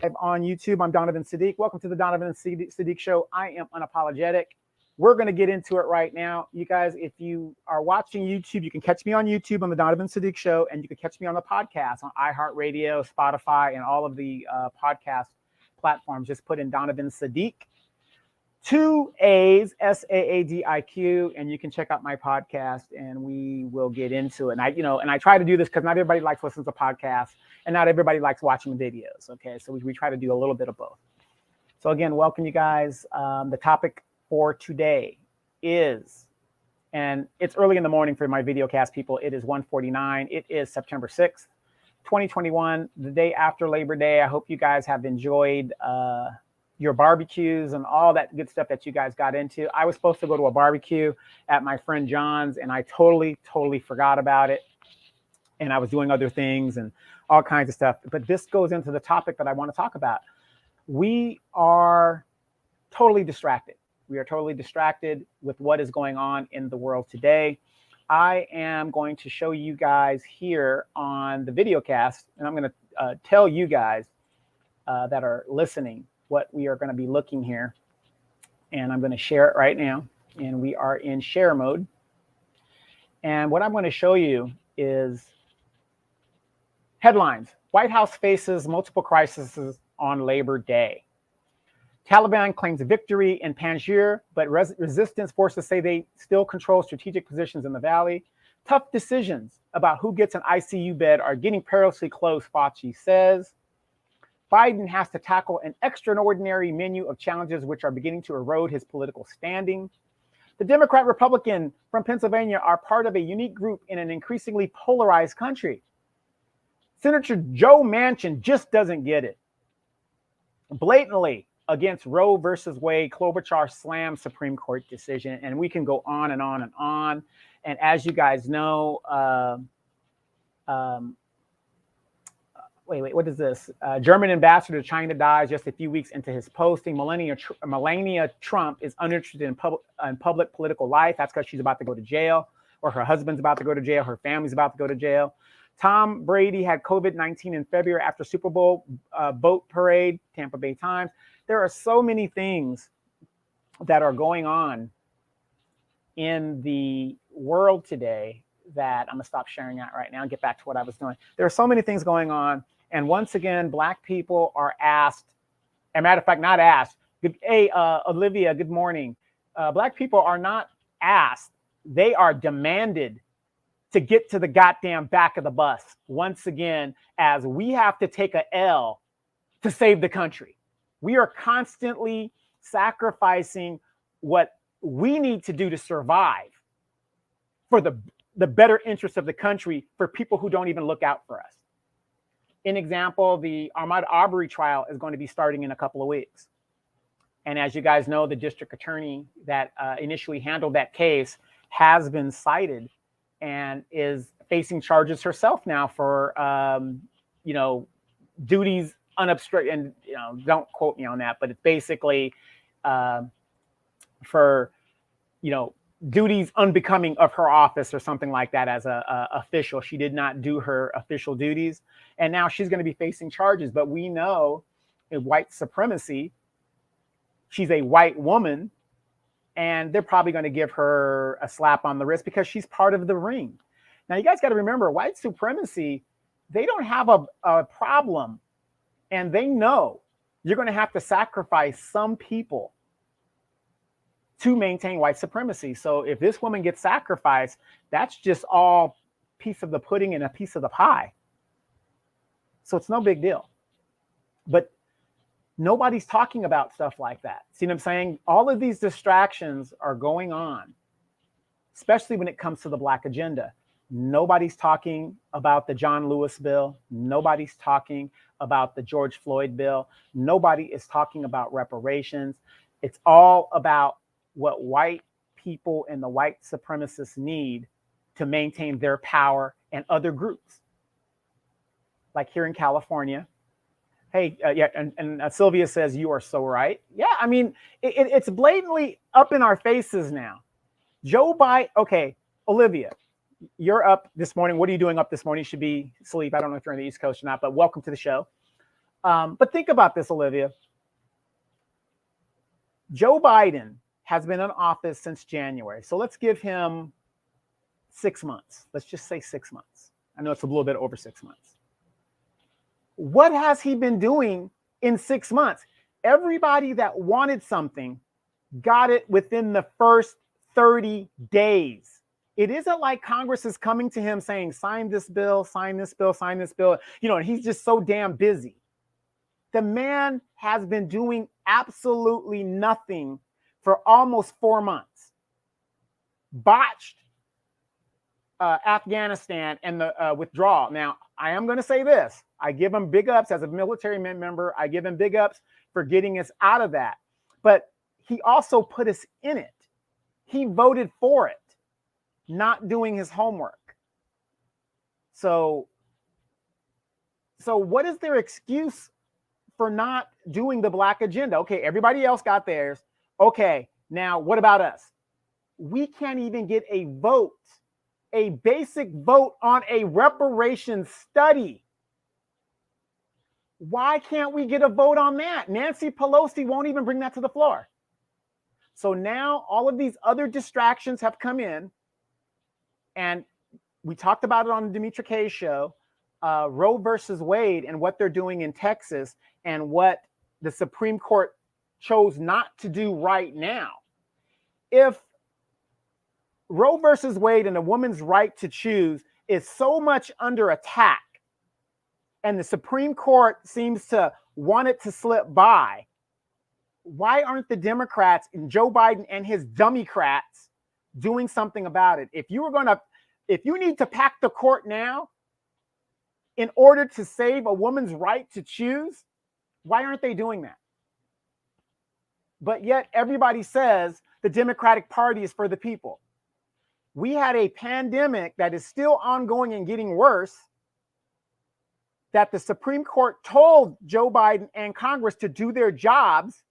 on YouTube. I'm Donovan Saadiq. Welcome to the Donovan and Saadiq Show. I am unapologetic. We're going to get into it right now. You guys, if you are watching YouTube, you can catch me on YouTube on the Donovan Saadiq Show, and you can catch me on the podcast on iHeartRadio, Spotify, and all of the podcast platforms. Just put in Donovan Saadiq. 2 A's, Saadiq, and you can check out my podcast, and we will get into it. And I try to do this because not everybody likes listening to podcasts, and not everybody likes watching videos. Okay, so we try to do a little bit of both. So again, welcome you guys. The topic for today is, and it's early in the morning for my video cast people. It is 1:49. It is September 6th, 2021, the day after Labor Day. I hope you guys have enjoyed your barbecues and all that good stuff that you guys got into. I was supposed to go to a barbecue at my friend John's, and I totally forgot about it. And I was doing other things and all kinds of stuff. But this goes into the topic that I want to talk about. We are totally distracted. We are totally distracted with what is going on in the world today. I am going to show you guys here on the video cast, and I'm going to tell you guys that are listening what we are going to be looking here. And I'm going to share it right now. And we are in share mode. And what I'm going to show you is headlines. White House faces multiple crises on Labor Day. Taliban claims victory in Panjshir, but resistance forces say they still control strategic positions in the valley. Tough decisions about who gets an ICU bed are getting perilously close, Fauci says. Biden has to tackle an extraordinary menu of challenges which are beginning to erode his political standing. The Democrat-Republican from Pennsylvania are part of a unique group in an increasingly polarized country. Senator Joe Manchin just doesn't get it. Blatantly against Roe versus Wade, Klobuchar slams Supreme Court decision, and we can go on and on and on. And as you guys know, what is this? German ambassador to China dies just a few weeks into his posting. Melania Trump is uninterested in public political life. That's because she's about to go to jail, or her husband's about to go to jail. Her family's about to go to jail. Tom Brady had COVID-19 in February after Super Bowl boat parade, Tampa Bay Times. There are so many things that are going on in the world today that I'm going to stop sharing that right now and get back to what I was doing. There are so many things going on. And once again, Black people are asked, as a matter of fact, not asked. Hey, Olivia, good morning. Black people are not asked. They are demanded to get to the goddamn back of the bus once again, as we have to take a L to save the country. We are constantly sacrificing what we need to do to survive for the better interest of the country for people who don't even look out for us. In example, the Ahmaud Arbery trial is going to be starting in a couple of weeks. And as you guys know, the district attorney that initially handled that case has been cited and is facing charges herself now for, duties unobstructed. And, don't quote me on that, but it's basically for, duties unbecoming of her office or something like that as a official. She did not do her official duties. And now she's going to be facing charges. But we know in white supremacy, she's a white woman, and they're probably going to give her a slap on the wrist because she's part of the ring. Now, you guys got to remember, white supremacy, they don't have a problem. And they know you're going to have to sacrifice some people to maintain white supremacy. So if this woman gets sacrificed, that's just all piece of the pudding and a piece of the pie. So it's no big deal. But nobody's talking about stuff like that. See what I'm saying? All of these distractions are going on, especially when it comes to the Black agenda. Nobody's talking about the John Lewis bill. Nobody's talking about the George Floyd bill. Nobody is talking about reparations. It's all about what white people and the white supremacists need to maintain their power and other groups. Like here in California. Hey, and Sylvia says, you are so right. Yeah, I mean, it's blatantly up in our faces now. Joe Biden, okay, Olivia, you're up this morning. What are you doing up this morning? You should be asleep. I don't know if you're on the East Coast or not, but welcome to the show. But think about this, Olivia. Joe Biden has been in office since January. So let's give him 6 months. Let's just say 6 months. I know it's a little bit over 6 months. What has he been doing in 6 months? Everybody that wanted something got it within the first 30 days. It isn't like Congress is coming to him saying, sign this bill, sign this bill, sign this bill. And he's just so damn busy. The man has been doing absolutely nothing for almost 4 months. Botched Afghanistan and the withdrawal. Now, I am going to say this. I give him big ups as a military member. I give him big ups for getting us out of that. But he also put us in it. He voted for it, not doing his homework. So what is their excuse for not doing the Black agenda? Okay, everybody else got theirs. Okay, now what about us? We can't even get a vote, a basic vote on a reparations study. Why can't we get a vote on that? Nancy Pelosi won't even bring that to the floor. So now all of these other distractions have come in, and we talked about it on the Demetra K show, Roe versus Wade and what they're doing in Texas and what the Supreme Court chose not to do right now. If Roe versus Wade and a woman's right to choose is so much under attack, and the Supreme Court seems to want it to slip by, why aren't the Democrats and Joe Biden and his Dummycrats doing something about it? If you need to pack the court now in order to save a woman's right to choose, why aren't they doing that? But yet everybody says the Democratic Party is for the people. We had a pandemic that is still ongoing and getting worse, that the Supreme Court told Joe Biden and Congress to do their jobs.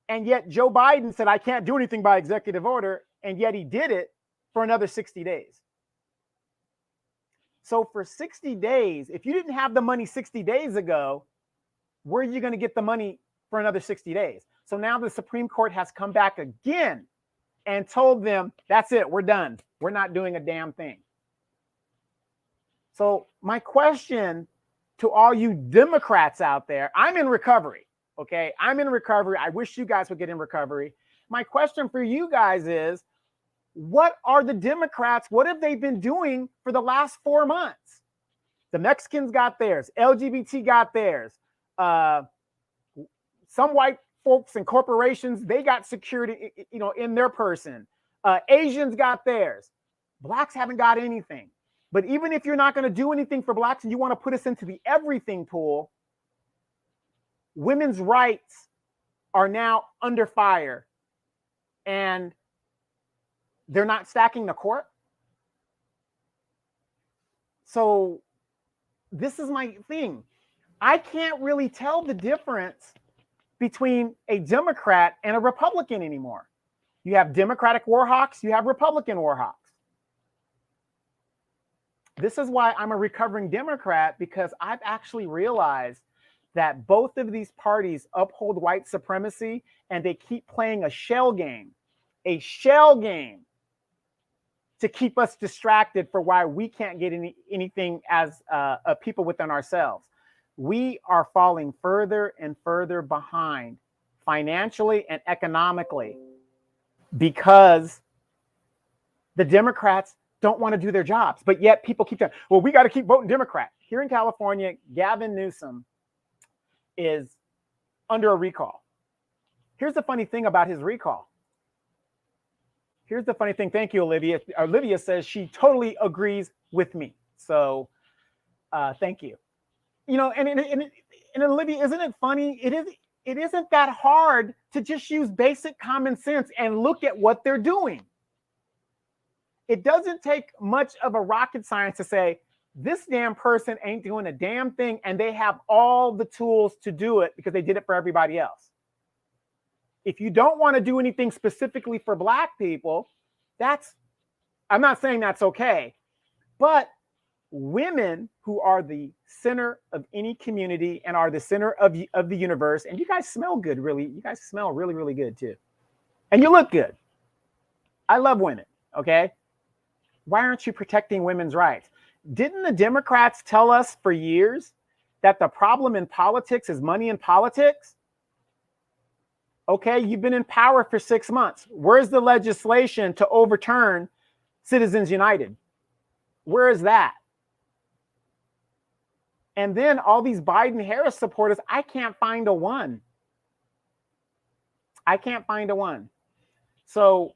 And yet Joe Biden said, I can't do anything by executive order. And yet he did it for another 60 days. So for 60 days, if you didn't have the money 60 days ago, where are you going to get the money for another 60 days? So now the Supreme Court has come back again and told them, that's it, we're done. We're not doing a damn thing. So my question to all you Democrats out there, I'm in recovery, okay? I'm in recovery. I wish you guys would get in recovery. My question for you guys is, what are the Democrats, what have they been doing for the last 4 months? The Mexicans got theirs. LGBT got theirs. Some white folks and corporations, they got security, in their person. Asians got theirs. Blacks haven't got anything. But even if you're not going to do anything for blacks and you want to put us into the everything pool, women's rights are now under fire. And they're not stacking the court. So this is my thing. I can't really tell the difference between a Democrat and a Republican anymore. You have Democratic war hawks, you have Republican war hawks. This is why I'm a recovering Democrat, because I've actually realized that both of these parties uphold white supremacy and they keep playing a shell game to keep us distracted for why we can't get anything as a people within ourselves. We are falling further and further behind financially and economically because the Democrats don't want to do their jobs. But yet people keep saying, well, we got to keep voting Democrat. Here in California, Gavin Newsom is under a recall. Here's the funny thing about his recall. Here's the funny thing. Thank you, Olivia. Olivia says she totally agrees with me. So thank you. And Olivia, isn't it funny? It isn't that hard to just use basic common sense and look at what they're doing. It doesn't take much of a rocket science to say, this damn person ain't doing a damn thing, and they have all the tools to do it because they did it for everybody else. If you don't want to do anything specifically for Black people, I'm not saying that's okay, but women who are the center of any community and are the center of the universe. And you guys smell good, really. You guys smell really, really good too. And you look good. I love women, okay? Why aren't you protecting women's rights? Didn't the Democrats tell us for years that the problem in politics is money in politics? Okay, you've been in power for 6 months. Where's the legislation to overturn Citizens United? Where is that? And then all these Biden-Harris supporters, I can't find a one. I can't find a one. So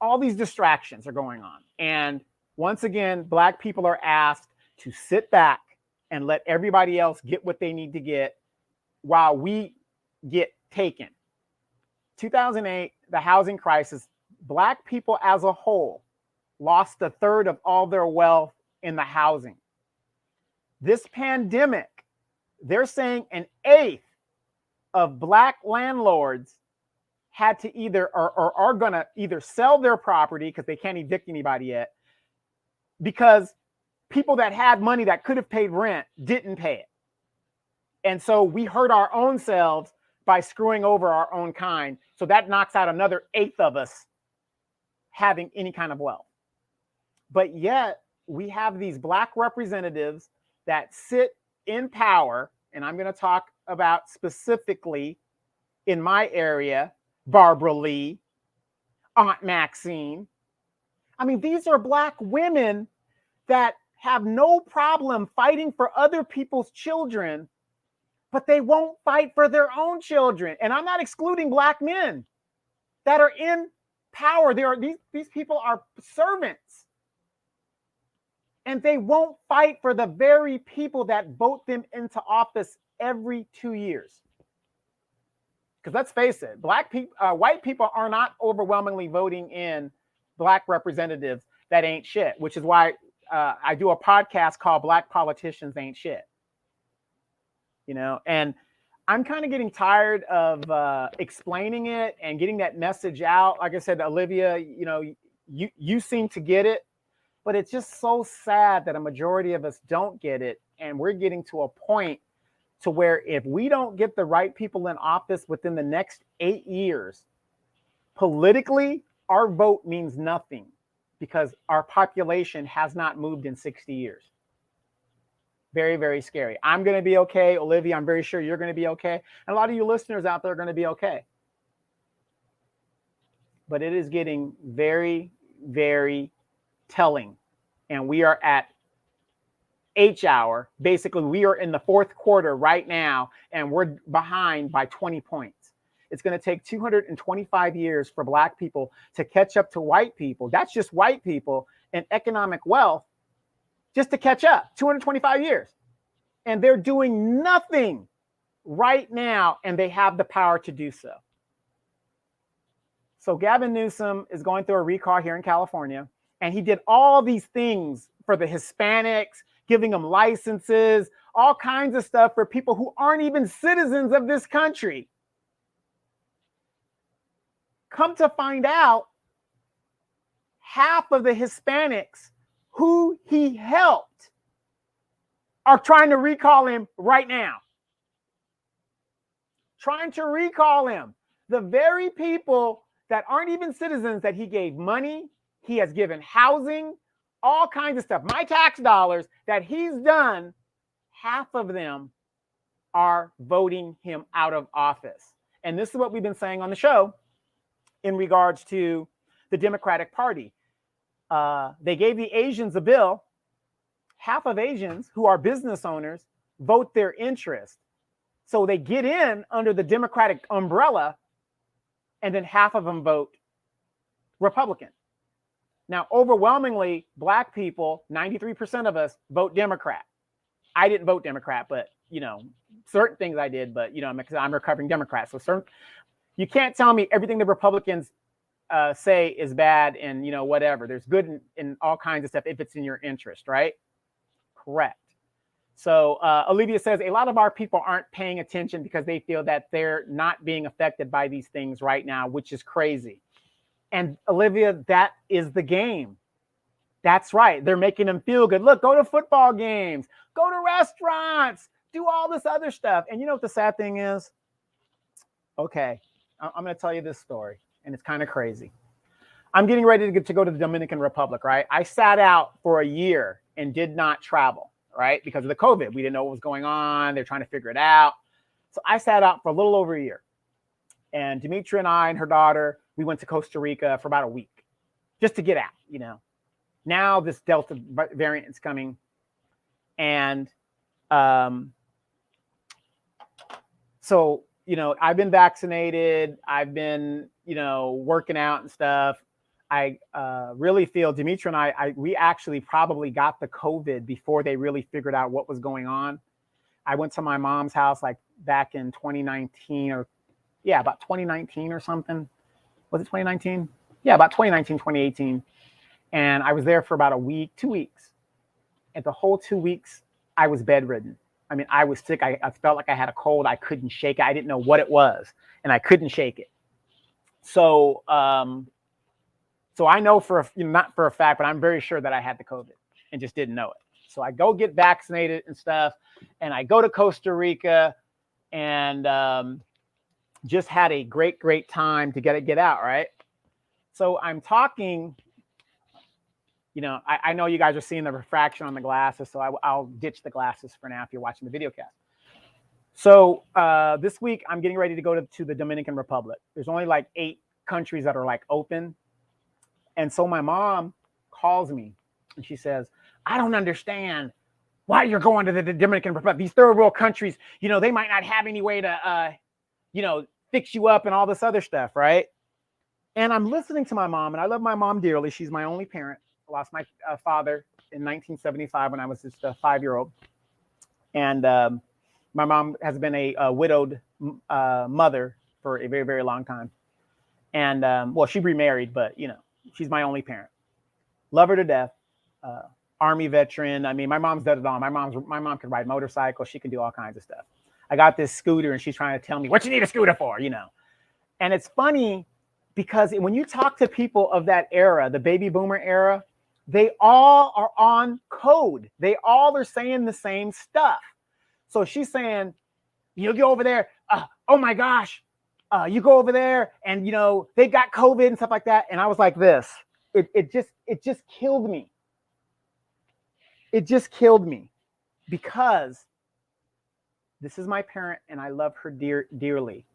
all these distractions are going on. And once again, Black people are asked to sit back and let everybody else get what they need to get while we get taken. 2008, the housing crisis, Black people as a whole lost a third of all their wealth in the housing. This pandemic, they're saying an eighth of Black landlords had to either or are going to either sell their property because they can't evict anybody yet, because people that had money that could have paid rent didn't pay it. And so we hurt our own selves by screwing over our own kind. So that knocks out another eighth of us having any kind of wealth. But yet we have these Black representatives that sit in power, and I'm going to talk about specifically in my area, Barbara Lee, Aunt Maxine. I mean, these are Black women that have no problem fighting for other people's children, but they won't fight for their own children. And I'm not excluding Black men that are in power. These people are servants. And they won't fight for the very people that vote them into office every 2 years. Because let's face it, white people are not overwhelmingly voting in Black representatives that ain't shit, which is why I do a podcast called Black Politicians Ain't Shit. You know, and I'm kind of getting tired of explaining it and getting that message out. Like I said, Olivia, you know, you seem to get it. But it's just so sad that a majority of us don't get it. And we're getting to a point to where if we don't get the right people in office within the next 8 years, politically, our vote means nothing because our population has not moved in 60 years. Very, very scary. I'm going to be okay. Olivia, I'm very sure you're going to be okay. And a lot of you listeners out there are going to be okay. But it is getting very, very telling. And we are at H hour. Basically, we are in the fourth quarter right now, and we're behind by 20 points. It's going to take 225 years for Black people to catch up to white people. That's just white people and economic wealth just to catch up. 225 years. And they're doing nothing right now, and they have the power to do so. So Gavin Newsom is going through a recall here in California. And he did all these things for the Hispanics, giving them licenses, all kinds of stuff for people who aren't even citizens of this country. Come to find out, half of the Hispanics who he helped are trying to recall him right now. Trying to recall him. The very people that aren't even citizens that he gave money, he has given housing, all kinds of stuff. My tax dollars that he's done, half of them are voting him out of office. And this is what we've been saying on the show in regards to the Democratic Party. They gave the Asians a bill. Half of Asians who are business owners vote their interest. So they get in under the Democratic umbrella, and then half of them vote Republican. Now, overwhelmingly, Black people, 93% of us vote Democrat. I didn't vote Democrat, but, you know, certain things I did, but, you know, because I'm a recovering Democrat. So you can't tell me everything the Republicans say is bad and, you know, whatever. There's good in all kinds of stuff if it's in your interest, right? Correct. So Olivia says a lot of our people aren't paying attention because they feel that they're not being affected by these things right now, which is crazy. And Olivia, that is the game. That's right. They're making them feel good. Look, go to football games, go to restaurants, do all this other stuff. And you know what the sad thing is? Okay, I'm going to tell you this story, and it's kind of crazy. I'm getting ready to go to the Dominican Republic, right? I sat out for a year and did not travel, right? Because of the COVID. We didn't know what was going on. They're trying to figure it out. So I sat out for a little over a year. And Demetra and I and her daughter, we went to Costa Rica for about a week just to get out, you know. Now this Delta variant is coming. And so, you know, I've been vaccinated. I've been, you know, working out and stuff. I really feel Demetra and we actually probably got the COVID before they really figured out what was going on. I went to my mom's house like back in 2019 or about 2019 or something. Was it 2019? Yeah, about 2019, 2018. And I was there for about a week, 2 weeks. And the whole 2 weeks, I was bedridden. I mean, I was sick. I felt like I had a cold. I couldn't shake it. I didn't know what it was, and I couldn't shake it. So, so I know not for a fact, but I'm very sure that I had the COVID and just didn't know it. So I go get vaccinated and stuff, and I go to Costa Rica, and just had a great time to get out, right? So I'm talking. You know, I know you guys are seeing the refraction on the glasses, so I'll ditch the glasses for now if you're watching the video cast. So this week, I'm getting ready to go to the Dominican Republic. There's only like 8 countries that are like open. And so my mom calls me and she says, I don't understand why you're going to the Dominican Republic. These third world countries, you know, they might not have any way to, you know, fix you up and all this other stuff, right? And I'm listening to my mom, and I love my mom dearly. She's my only parent. I lost my father in 1975 when I was just a 5-year-old. And my mom has been a widowed mother for a very, very long time. And well, she remarried, but, you know, she's my only parent. Love her to death. Army veteran. I mean, my mom's done it all. My mom can ride motorcycles. She can do all kinds of stuff. I got this scooter, and she's trying to tell me what you need a scooter for, you know. And it's funny because when you talk to people of that era, the baby boomer era, they all are on code. They all are saying the same stuff. So she's saying, you go over there. Oh my gosh, you go over there, and you know they got COVID and stuff like that. And I was like this. It just killed me. It just killed me because this is my parent, and I love her dearly.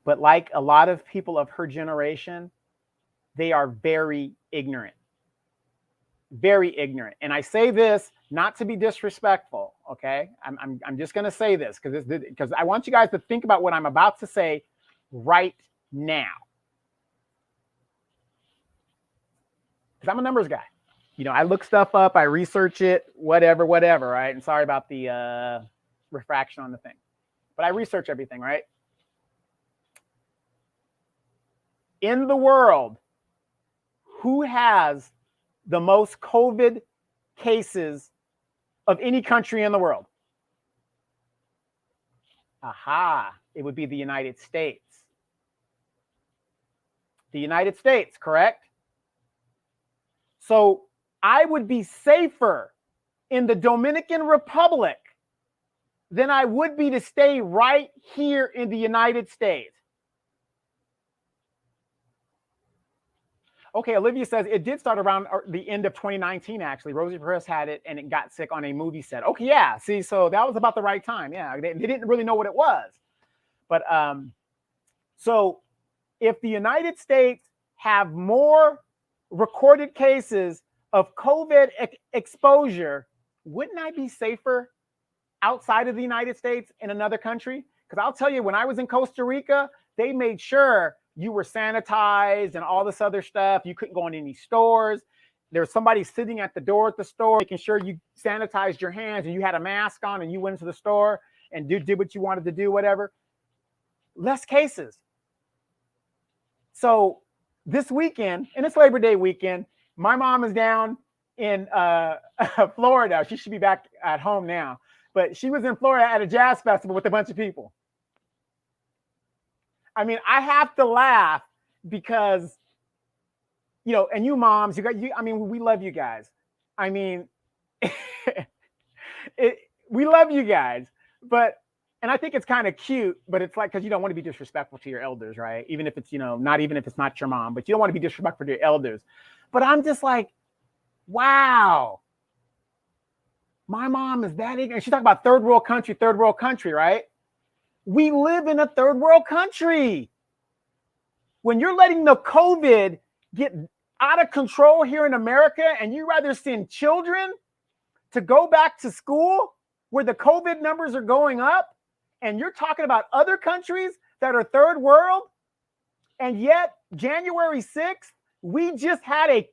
But like a lot of people of her generation, they are very ignorant. Very ignorant. And I say this not to be disrespectful, okay? I'm just going to say this because I want you guys to think about what I'm about to say right now. Because I'm a numbers guy. You know, I look stuff up, I research it, whatever, right? And sorry about the refraction on the thing. But I research everything, right? In the world, who has the most COVID cases of any country in the world? Aha, it would be the United States. The United States, correct? So I would be safer in the Dominican Republic than I would be to stay right here in the United States. Okay, Olivia says it did start around the end of 2019, actually. Rosie Perez had it, and it got sick on a movie set. Okay, yeah. See, so that was about the right time. Yeah, they didn't really know what it was. But so if the United States have more recorded cases of COVID exposure, wouldn't I be safer outside of the United States in another country? Because I'll tell you, when I was in Costa Rica, they made sure you were sanitized and all this other stuff. You couldn't go in any stores. There was somebody sitting at the door at the store, making sure you sanitized your hands and you had a mask on and you went into the store and did what you wanted to do, whatever. Less cases. So this weekend, and it's Labor Day weekend, my mom is down in Florida. She should be back at home now. But she was in Florida at a jazz festival with a bunch of people. I mean, I have to laugh because, and you moms, I mean, we love you guys. I mean, we love you guys, and I think it's kind of cute, but it's like, because you don't want to be disrespectful to your elders, right? Even if it's, not even if it's not your mom, but you don't want to be disrespectful to your elders. But I'm just like, wow, my mom is that ignorant. She's talking about third world country, right? We live in a third world country. When you're letting the COVID get out of control here in America, and you rather send children to go back to school where the COVID numbers are going up, and you're talking about other countries that are third world, and yet January 6th, we just had a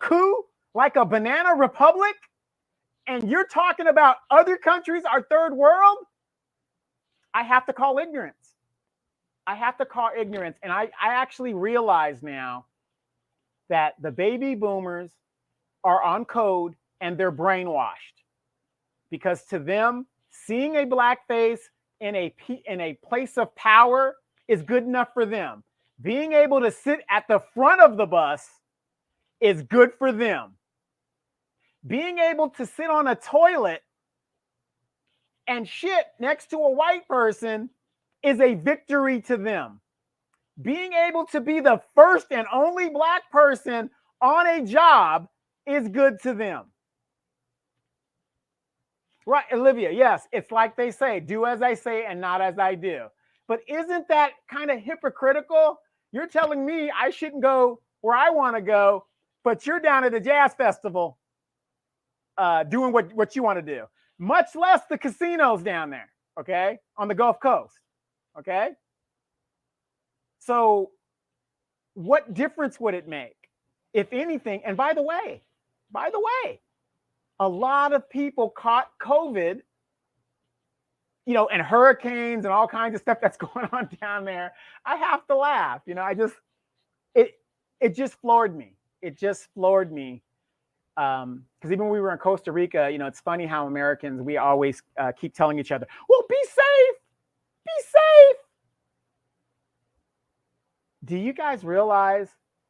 coup like a banana republic, and you're talking about other countries are third world. I have to call ignorance. And I actually realize now that the baby boomers are on code and they're brainwashed, because to them, seeing a black face in a place of power is good enough for them. Being able to sit at the front of the bus is good for them. Being able to sit on a toilet and shit next to a white person is a victory to them. Being able to be the first and only black person on a job is good to them. Right, Olivia, yes, it's like they say, do as I say and not as I do. But isn't that kind of hypocritical? You're telling me I shouldn't go where I want to go, but you're down at the jazz festival doing what you want to do. Much less the casinos down there, okay, on the Gulf Coast, okay? So what difference would it make, if anything? And by the way, a lot of people caught COVID, and hurricanes and all kinds of stuff that's going on down there. I have to laugh. It just floored me. Because even when we were in Costa Rica, it's funny how Americans, we always keep telling each other, well, be safe. Do you guys realize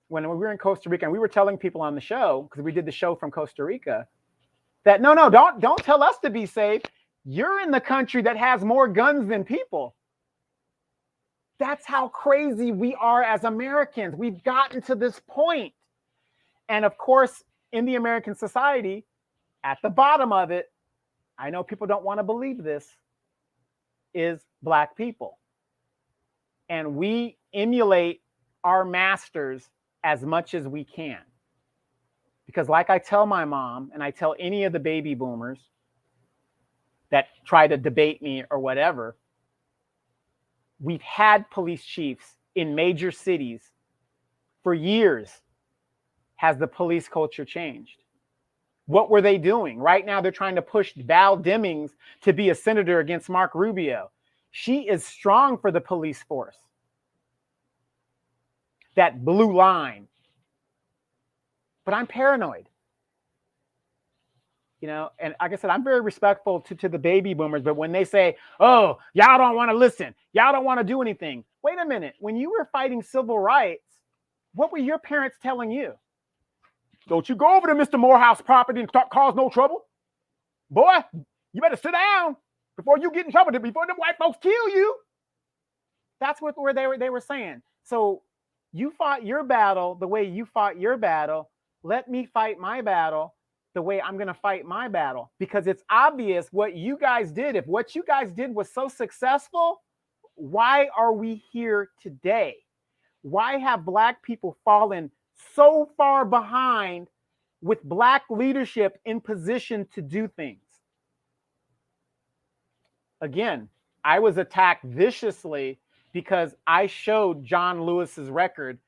when we were in Costa Rica, and we were telling people on the show, because we did the show from Costa Rica, that no, don't tell us to be safe. You're in the country that has more guns than people. That's how crazy we are as Americans. We've gotten to this point. And of course, in the American society, at the bottom of it, I know people don't want to believe this, is black people. And we emulate our masters as much as we can. Because like I tell my mom, and I tell any of the baby boomers that try to debate me or whatever, we've had police chiefs in major cities for years. Has the police culture changed? What were they doing? Right now, they're trying to push Val Demings to be a senator against Mark Rubio. She is strong for the police force. That blue line. But I'm paranoid. And like I said, I'm very respectful to the baby boomers, but when they say, oh, y'all don't want to listen, y'all don't want to do anything. Wait a minute. When you were fighting civil rights, what were your parents telling you? Don't you go over to Mr. Morehouse property and start cause no trouble. Boy, you better sit down before you get in trouble, before the white folks kill you. That's where they were saying. So you fought your battle the way you fought your battle. Let me fight my battle the way I'm going to fight my battle, because it's obvious what you guys did. If what you guys did was so successful, why are we here today? Why have black people fallen so far behind with black leadership in position to do things? Again, I was attacked viciously because I showed John Lewis's record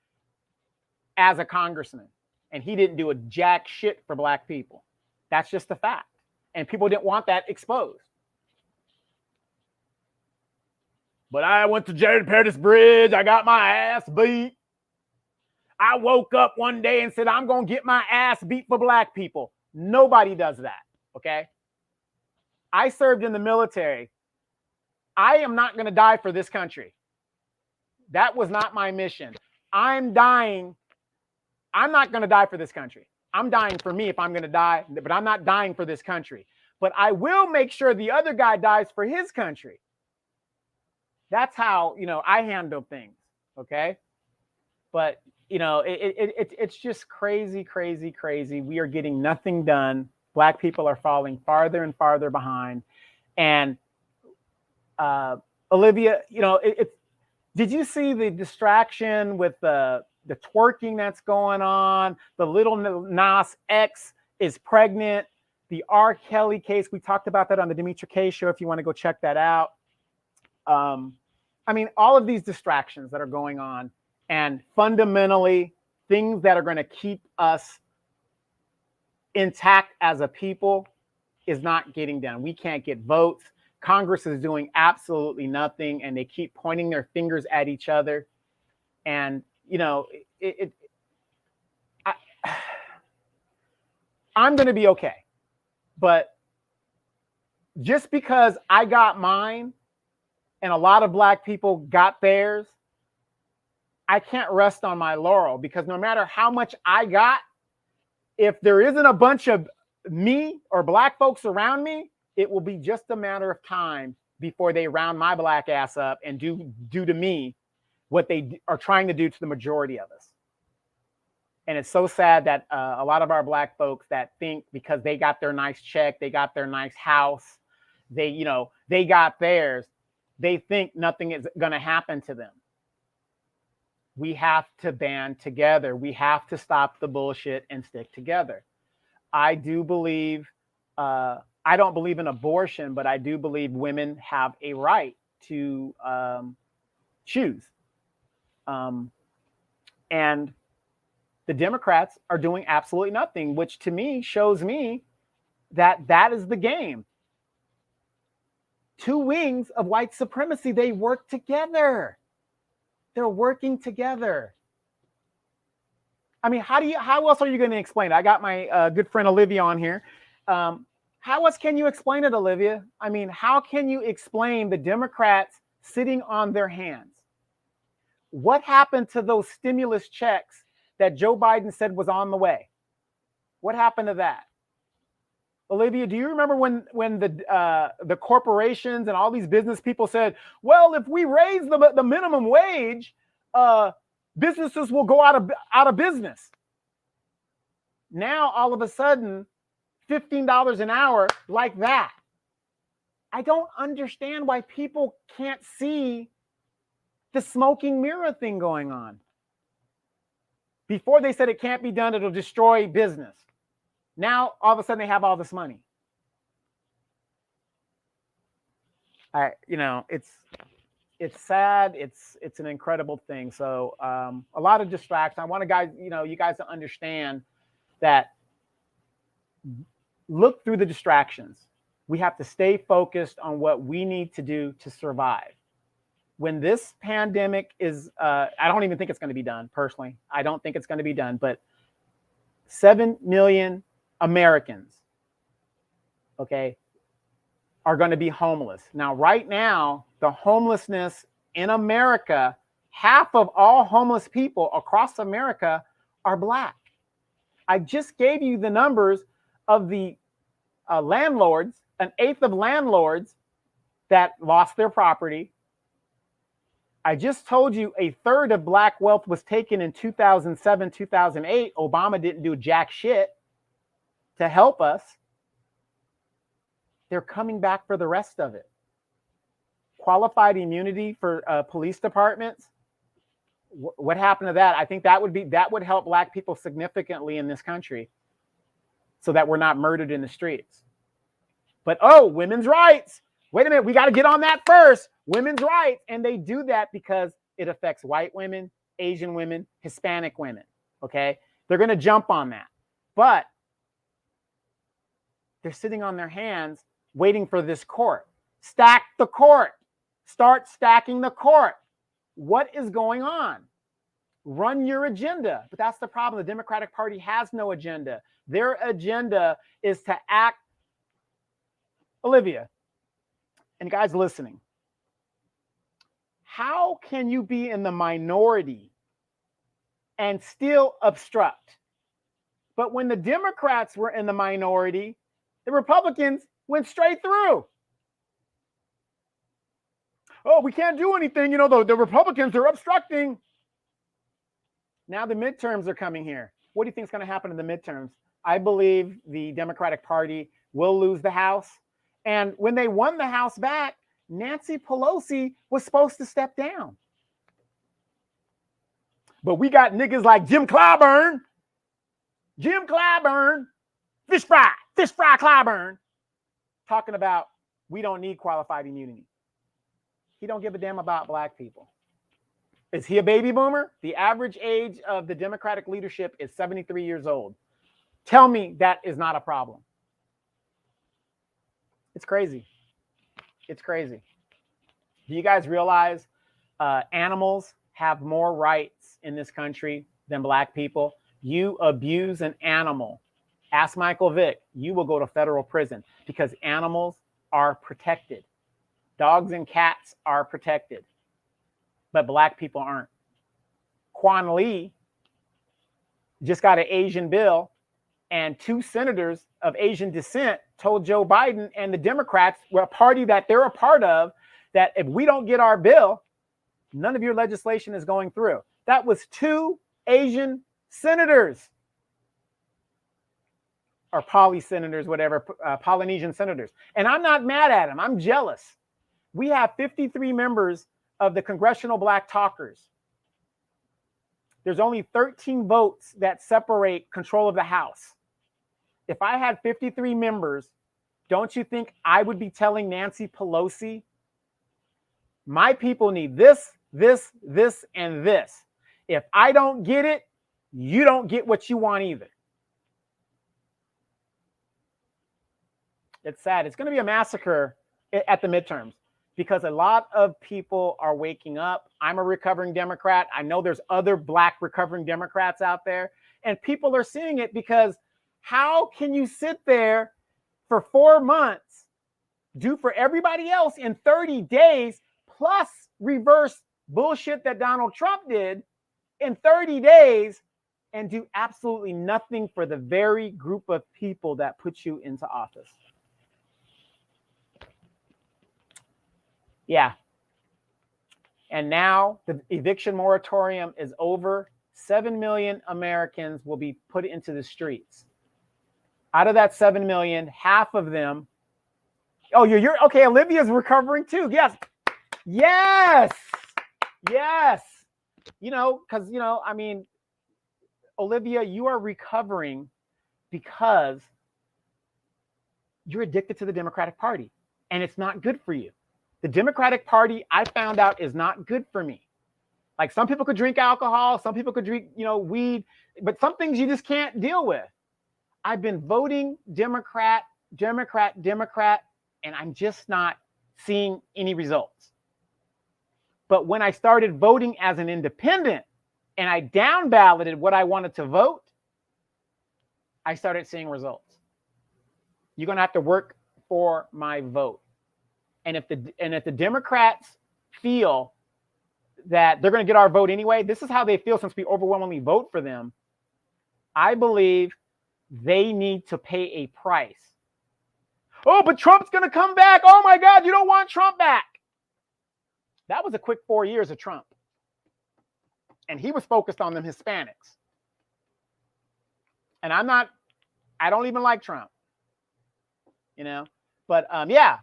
as a congressman, and he didn't do a jack shit for black people. That's just a fact. And people didn't want that exposed. But I went to Jared Pettis Bridge. I got my ass beat. I woke up one day and said, I'm going to get my ass beat for black people. Nobody does that, okay? I served in the military. I am not going to die for this country. That was not my mission. I'm dying I'm not going to die for this country. I'm dying for me if I'm going to die, but I'm not dying for this country. But I will make sure the other guy dies for his country. That's how, I handle things. Okay. But, it's just crazy, crazy, crazy. We are getting nothing done. Black people are falling farther and farther behind. And Olivia, did you see the distraction with the twerking that's going on? The little Nas X is pregnant. The R. Kelly case, we talked about that on the Demetra K show if you want to go check that out. All of these distractions that are going on, and fundamentally things that are going to keep us intact as a people is not getting done. We can't get votes. Congress is doing absolutely nothing, and they keep pointing their fingers at each other. And, I'm going to be okay. But just because I got mine and a lot of Black people got theirs, I can't rest on my laurel, because no matter how much I got, if there isn't a bunch of me or Black folks around me, it will be just a matter of time before they round my Black ass up and do to me what they are trying to do to the majority of us. And it's so sad that a lot of our Black folks that think because they got their nice check, they got their nice house, they got theirs, they think nothing is going to happen to them. We have to band together. We have to stop the bullshit and stick together. I do believe, I don't believe in abortion, but I do believe women have a right to choose. And the Democrats are doing absolutely nothing, which to me shows me that that is the game. Two wings of white supremacy, they work together. They're working together. How else are you going to explain it? I got my good friend Olivia on here. How else can you explain it, Olivia? How can you explain the Democrats sitting on their hands? What happened to those stimulus checks that Joe Biden said was on the way? What happened to that? Olivia, do you remember when the corporations and all these business people said, well, if we raise the minimum wage, businesses will go out of business? Now, all of a sudden, $15 an hour like that. I don't understand why people can't see the smoking mirror thing going on. Before they said it can't be done, it'll destroy business. Now, all of a sudden, they have all this money. It's sad. It's an incredible thing. So a lot of distractions. I want you guys to understand that. Look through the distractions. We have to stay focused on what we need to do to survive. When this pandemic is, I don't even think it's going to be done. Personally, I don't think it's going to be done. But 7 million Americans, okay, are going to be homeless. Now, right now, the homelessness in America, half of all homeless people across America are Black. I just gave you the numbers of the landlords, an eighth of landlords that lost their property. I just told you a third of Black wealth was taken in 2007, 2008. Obama didn't do jack shit to help us. They're coming back for the rest of it. Qualified immunity for police departments. What happened to that? I think that would help Black people significantly in this country, so that we're not murdered in the streets. But women's rights. Wait a minute, we got to get on that first. Women's rights, and they do that because it affects white women, Asian women, Hispanic women. Okay, they're going to jump on that, but they're sitting on their hands waiting for this court. Stack the court. Start stacking the court. What is going on? Run your agenda. But that's the problem. The Democratic Party has no agenda. Their agenda is to act. Olivia, and guys listening, how can you be in the minority and still obstruct. But when the Democrats were in the minority, the Republicans went straight through. Oh, we can't do anything. You know, the Republicans are obstructing. Now the midterms are coming here. What do you think is going to happen in the midterms? I believe the Democratic Party will lose the House. And when they won the House back, Nancy Pelosi was supposed to step down. But we got niggas like Jim Clyburn, fish fry Clyburn, talking about we don't need qualified immunity. He don't give a damn about black people. Is he a baby boomer? The average age of the Democratic leadership is 73 years old. Tell me that is not a problem. It's crazy. It's crazy. Do you guys realize animals have more rights in this country than black people? You abuse an animal. Ask Michael Vick. You will go to federal prison because animals are protected. Dogs and cats are protected, but black people aren't. Quan Lee just got an Asian bill, and 2 senators of Asian descent told Joe Biden and the Democrats, a party that they're a part of, that if we don't get our bill, none of your legislation is going through. That was 2 Asian senators, or poly senators, whatever, Polynesian senators. And I'm not mad at them. I'm jealous. We have 53 members of the Congressional Black Talkers. There's only 13 votes that separate control of the House. If I had 53 members, don't you think I would be telling Nancy Pelosi, my people need this, this, this, and this. If I don't get it, you don't get what you want either. It's sad. It's going to be a massacre at the midterms because a lot of people are waking up. I'm a recovering Democrat. I know there's other black recovering Democrats out there, and people are seeing it because how can you sit there for 4 months, do for everybody else in 30 days, plus reverse bullshit that Donald Trump did in 30 days and do absolutely nothing for the very group of people that put you into office? Yeah. And now the eviction moratorium is over. 7 million Americans will be put into the streets. Out of that 7 million, half of them. Oh, you're okay. Olivia's recovering too. Yes. Yes. Yes. You know, because, you know, I mean, Olivia, you are recovering because you're addicted to the Democratic Party, and it's not good for you. The Democratic Party, I found out, is not good for me. Like, some people could drink alcohol, some people could drink, you know, weed, but some things you just can't deal with. I've been voting Democrat, and I'm just not seeing any results. But when I started voting as an independent and I down balloted what I wanted to vote, I started seeing results. You're going to have to work for my vote. And if the Democrats feel that they're going to get our vote anyway, this is how they feel since we overwhelmingly vote for them. I believe they need to pay a price. Oh, but Trump's going to come back. Oh my God, you don't want Trump back. That was a quick 4 years of Trump. And he was focused on them Hispanics. And I don't even like Trump, you know, but yeah,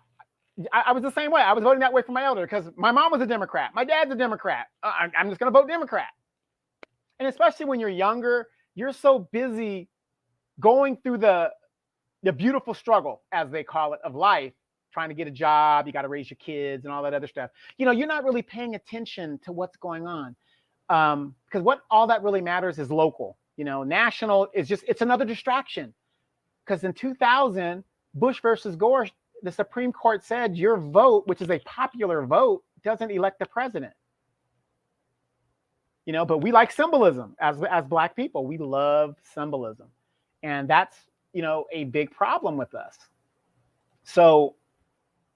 I was the same way. I was voting that way for my elder because my mom was a Democrat. My dad's a Democrat. I'm just going to vote Democrat. And especially when you're younger, you're so busy going through the beautiful struggle, as they call it, of life, trying to get a job. You got to raise your kids and all that other stuff. You know, you're not really paying attention to what's going on because what all that really matters is local. You know, national is just, it's another distraction. Because in 2000, Bush versus Gore, the Supreme Court said your vote, which is a popular vote, doesn't elect the president. You know, but we like symbolism as Black people. We love symbolism. And that's, you know, a big problem with us. So,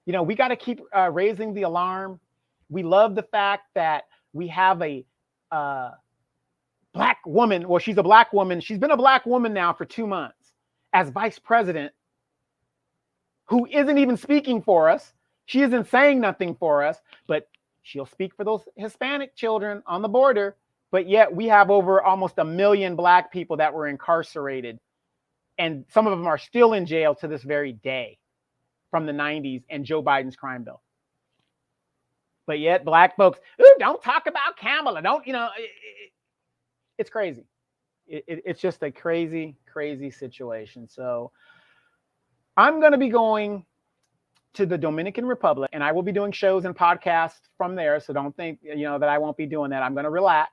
you know, we got to keep raising the alarm. We love the fact that we have a black woman, well, she's a black woman. She's been a black woman now for 2 months as vice president, who isn't even speaking for us. She isn't saying nothing for us, but she'll speak for those Hispanic children on the border. But yet we have over almost 1 million black people that were incarcerated. And some of them are still in jail to this very day from the 90s and Joe Biden's crime bill. But yet black folks, ooh, don't talk about Kamala. Don't, it's crazy. It's just a crazy, crazy situation. So I'm going to be going to the Dominican Republic, and I will be doing shows and podcasts from there. So don't think, that I won't be doing that. I'm going to relax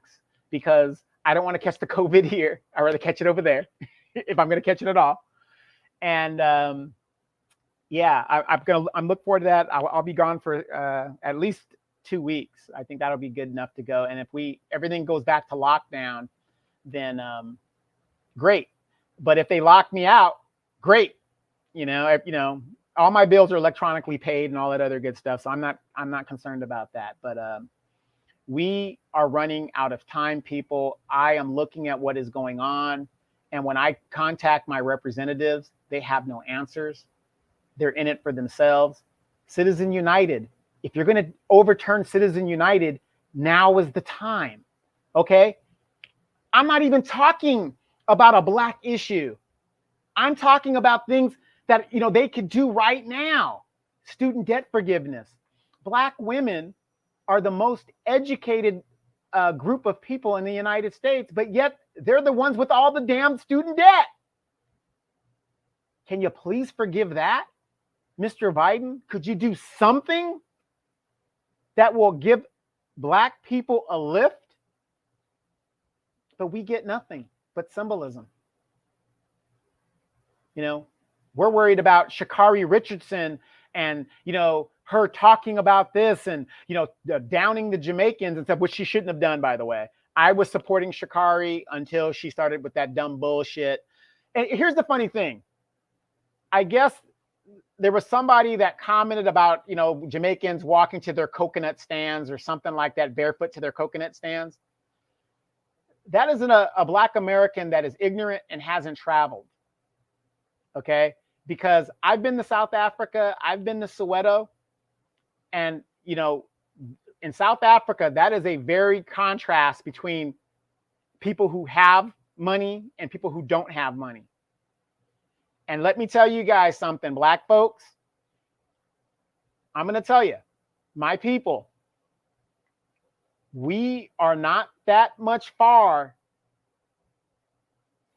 because I don't want to catch the COVID here. I'd rather catch it over there if I'm going to catch it at all. And I'm looking forward to that. I'll be gone for at least 2 weeks. I think that'll be good enough to go. And if everything goes back to lockdown, then great. But if they lock me out, great. All my bills are electronically paid and all that other good stuff. So I'm not concerned about that. But we are running out of time, people. I am looking at what is going on. And when I contact my representatives, they have no answers. They're in it for themselves. Citizen United. If you're going to overturn Citizen United, now is the time. Okay? I'm not even talking about a black issue. I'm talking about things that, they could do right now. Student debt forgiveness. Black women are the most educated group of people in the United States, but yet they're the ones with all the damn student debt. Can you please forgive that? Mr. Biden, could you do something that will give black people a lift? But we get nothing but symbolism. We're worried about Sha'Carri Richardson and, her talking about this and, downing the Jamaicans and stuff, which she shouldn't have done, by the way. I was supporting Sha'Carri until she started with that dumb bullshit. And here's the funny thing. I guess there was somebody that commented about, Jamaicans walking to their coconut stands or something like that, barefoot to their coconut stands. That isn't a black American that is ignorant and hasn't traveled. Okay? Because I've been to South Africa, I've been to Soweto, and, in South Africa, that is a very contrast between people who have money and people who don't have money. And let me tell you guys something, black folks. I'm going to tell you, my people, we are not that much far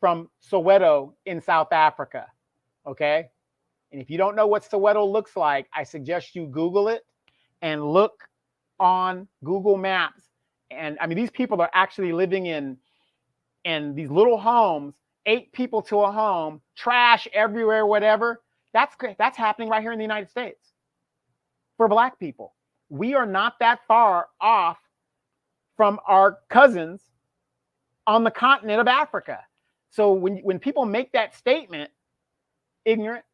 from Soweto in South Africa. Okay? And if you don't know what Soweto looks like, I suggest you Google it and look on Google Maps. And I mean, these people are actually living in these little homes, 8 people to a home, trash everywhere, whatever. That's happening right here in the United States for black people. We are not that far off from our cousins on the continent of Africa. So when people make that statement, ignorant,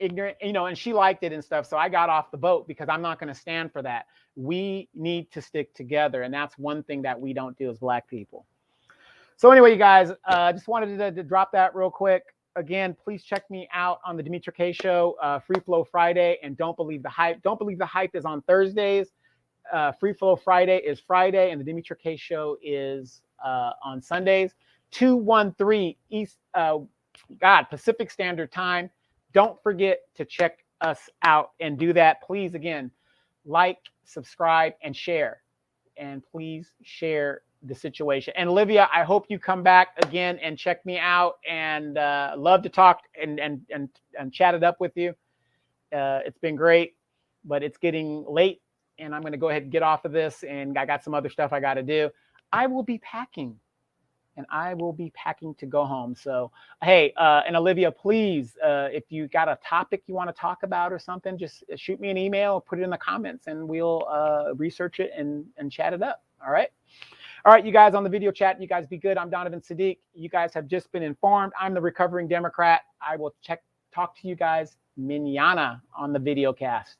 and she liked it and stuff. So I got off the boat because I'm not going to stand for that. We need to stick together. And that's one thing that we don't do as black people. So anyway, you guys, just wanted to drop that real quick. Again, please check me out on the Dimitri K Show, Free Flow Friday, and Don't Believe the Hype. Don't Believe the Hype is on Thursdays. Free Flow Friday is Friday, and the Dimitri K Show is on Sundays. 213 Pacific Standard Time. Don't forget to check us out and do that. Please, again, like, subscribe, and share. And please share the situation. And Olivia, I hope you come back again and check me out, and love to talk and chat it up with you. It's been great, but it's getting late, and I'm going to go ahead and get off of this, and I got some other stuff I got to do. I will be packing. And I will be packing to go home. So, hey, and Olivia, please, if you got a topic you want to talk about or something, just shoot me an email or put it in the comments, and we'll research it and chat it up. All right. All right, you guys on the video chat, you guys be good. I'm Donovan Saadiq. You guys have just been informed. I'm the recovering Democrat. I will talk to you guys mañana on the video cast.